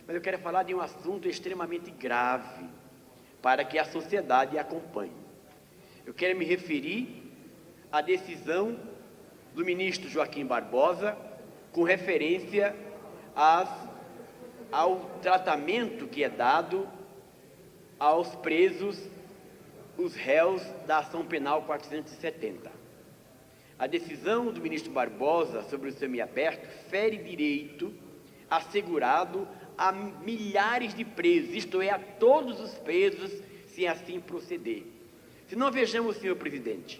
mas eu quero falar de um assunto extremamente grave para que a sociedade acompanhe. Eu quero me referir à decisão do ministro Joaquim Barbosa com referência ao tratamento que é dado aos presos, os réus da ação penal 470. A decisão do ministro Barbosa sobre o semiaberto fere direito assegurado a milhares de presos, isto é, a todos os presos, se assim proceder. Se não, vejamos, senhor presidente,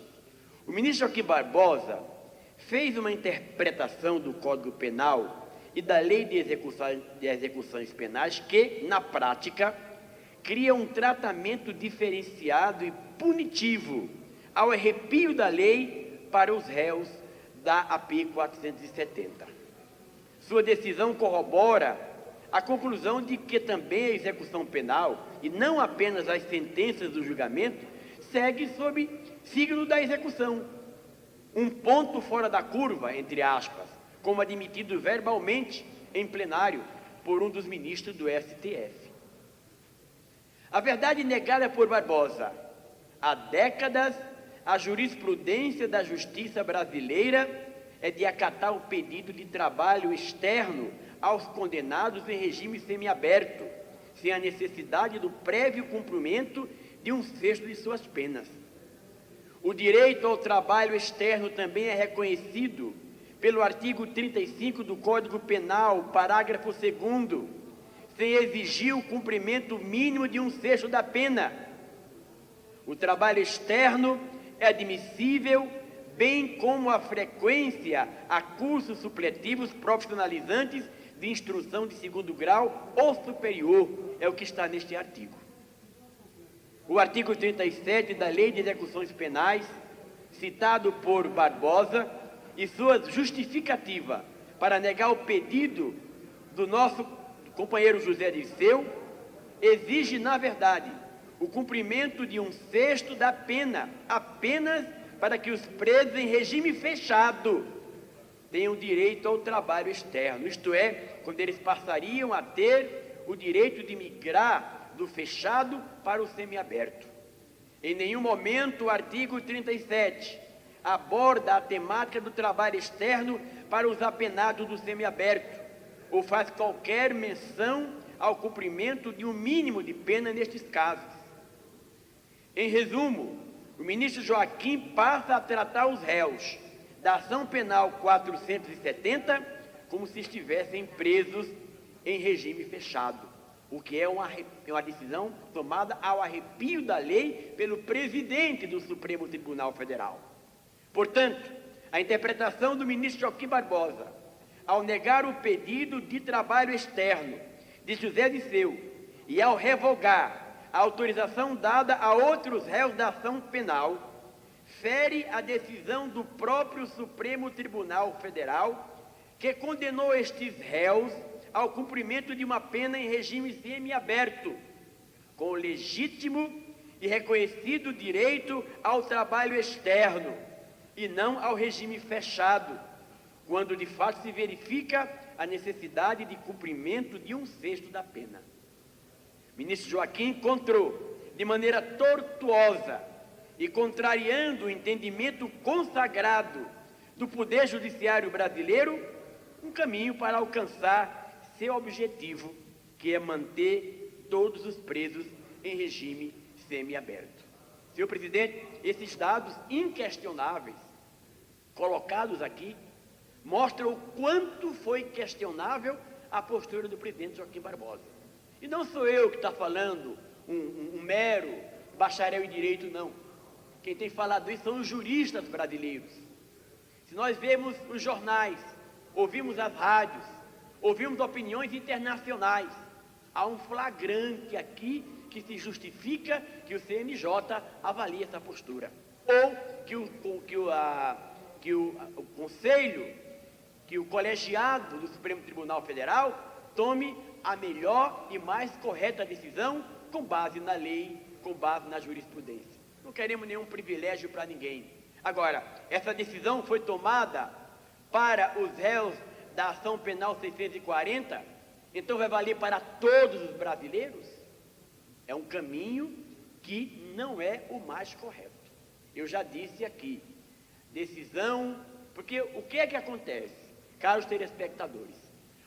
o ministro Joaquim Barbosa fez uma interpretação do Código Penal e da Lei de Execuções Penais que, na prática, cria um tratamento diferenciado e punitivo ao arrepio da lei para os réus da AP 470. Sua decisão corrobora a conclusão de que também a execução penal, e não apenas as sentenças do julgamento, segue sob signo da execução. Um ponto fora da curva, entre aspas, como admitido verbalmente em plenário por um dos ministros do STF. A verdade negada por Barbosa: há décadas, a jurisprudência da justiça brasileira é de acatar o pedido de trabalho externo aos condenados em regime semiaberto, sem a necessidade do prévio cumprimento de um sexto de suas penas. O direito ao trabalho externo também é reconhecido pelo artigo 35 do Código Penal, parágrafo 2º, sem exigir o cumprimento mínimo de um sexto da pena. O trabalho externo é admissível, bem como a frequência a cursos supletivos profissionalizantes de instrução de segundo grau ou superior, é o que está neste artigo. O artigo 37 da Lei de Execuções Penais, citado por Barbosa, e sua justificativa para negar o pedido do nosso companheiro José Dirceu, exige, na verdade, o cumprimento de um sexto da pena, apenas para que os presos em regime fechado tenham direito ao trabalho externo, isto é, quando eles passariam a ter o direito de migrar do fechado para o semiaberto. Em nenhum momento o artigo 37 aborda a temática do trabalho externo para os apenados do semiaberto, ou faz qualquer menção ao cumprimento de um mínimo de pena nestes casos. Em resumo, o ministro Joaquim passa a tratar os réus da ação penal 470 como se estivessem presos em regime fechado, o que é uma decisão tomada ao arrepio da lei pelo presidente do Supremo Tribunal Federal. Portanto, a interpretação do ministro Joaquim Barbosa, ao negar o pedido de trabalho externo de José Dirceu e ao revogar a autorização dada a outros réus da ação penal, fere a decisão do próprio Supremo Tribunal Federal, que condenou estes réus ao cumprimento de uma pena em regime semiaberto, com legítimo e reconhecido direito ao trabalho externo, e não ao regime fechado, quando de fato se verifica a necessidade de cumprimento de um sexto da pena. O ministro Joaquim encontrou, de maneira tortuosa e contrariando o entendimento consagrado do Poder Judiciário brasileiro, um caminho para alcançar seu objetivo, que é manter todos os presos em regime semiaberto. Senhor presidente, esses dados inquestionáveis colocados aqui mostram o quanto foi questionável a postura do presidente Joaquim Barbosa. E não sou eu que está falando, um mero bacharel em direito, não. Quem tem falado isso são os juristas brasileiros. Se nós vemos os jornais, ouvimos as rádios, ouvimos opiniões internacionais, há um flagrante aqui que se justifica que o CNJ avalie essa postura, ou que o Conselho, que o colegiado do Supremo Tribunal Federal tome a melhor e mais correta decisão com base na lei, com base na jurisprudência. Não queremos nenhum privilégio para ninguém. Agora, essa decisão foi tomada para os réus da ação penal 640 Então vai valer para todos os brasileiros? É um caminho que não é o mais correto. Eu já disse aqui, decisão, porque o que é que acontece, caros telespectadores?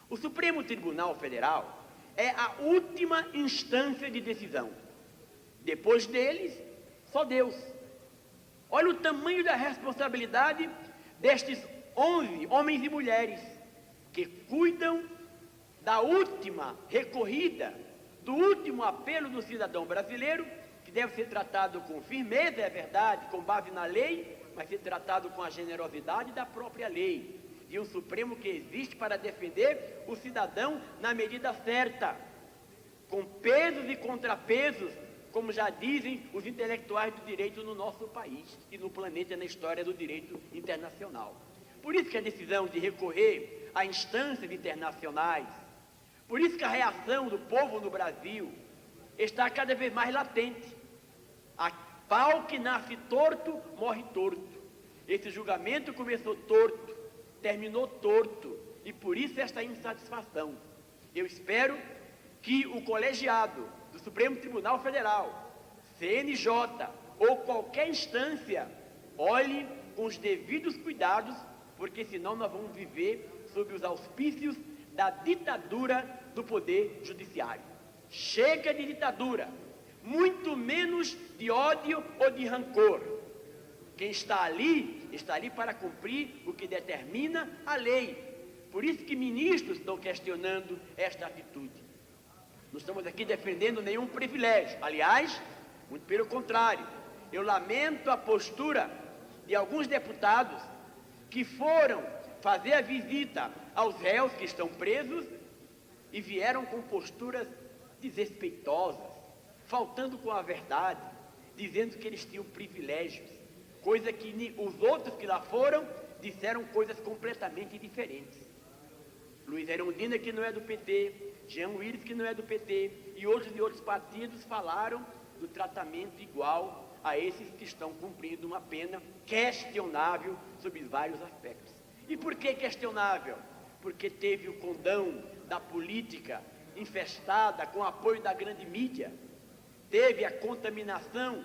O Supremo Tribunal Federal é a última instância de decisão. Depois deles, só Deus. Olha o tamanho da responsabilidade destes 11 homens e mulheres que cuidam da última recorrida, do último apelo do cidadão brasileiro, que deve ser tratado com firmeza, é verdade, com base na lei, mas ser tratado com a generosidade da própria lei. E um Supremo que existe para defender o cidadão na medida certa, com pesos e contrapesos, como já dizem os intelectuais do direito no nosso país e no planeta, na história do direito internacional. Por isso que a decisão de recorrer a instâncias internacionais, por isso que a reação do povo no Brasil está cada vez mais latente. A pau que nasce torto, morre torto. Esse julgamento começou torto, terminou torto, e por isso esta insatisfação. Eu espero que o colegiado do Supremo Tribunal Federal, CNJ ou qualquer instância, olhe com os devidos cuidados, porque senão nós vamos viver sob os auspícios da ditadura do Poder Judiciário. Chega de ditadura, muito menos de ódio ou de rancor. Quem está ali para cumprir o que determina a lei. Por isso que ministros estão questionando esta atitude. Não estamos aqui defendendo nenhum privilégio. Aliás, muito pelo contrário. Eu lamento a postura de alguns deputados que foram fazer a visita aos réus que estão presos e vieram com posturas desrespeitosas, faltando com a verdade, dizendo que eles tinham privilégios, coisa que os outros que lá foram disseram coisas completamente diferentes. Luiz Erundina, que não é do PT, Jean Willis, que não é do PT, e outros de outros partidos falaram do tratamento igual a esses que estão cumprindo uma pena questionável sob vários aspectos. E por que questionável? Porque teve o condão da política infestada com o apoio da grande mídia, teve a contaminação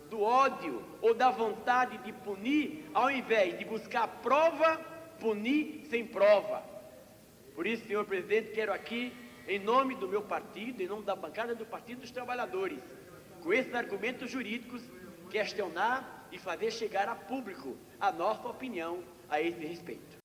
do ódio ou da vontade de punir, ao invés de buscar prova, punir sem prova. Por isso, senhor presidente, quero aqui, em nome do meu partido, em nome da bancada do Partido dos Trabalhadores, com esses argumentos jurídicos, questionar e fazer chegar a público a nossa opinião a esse respeito.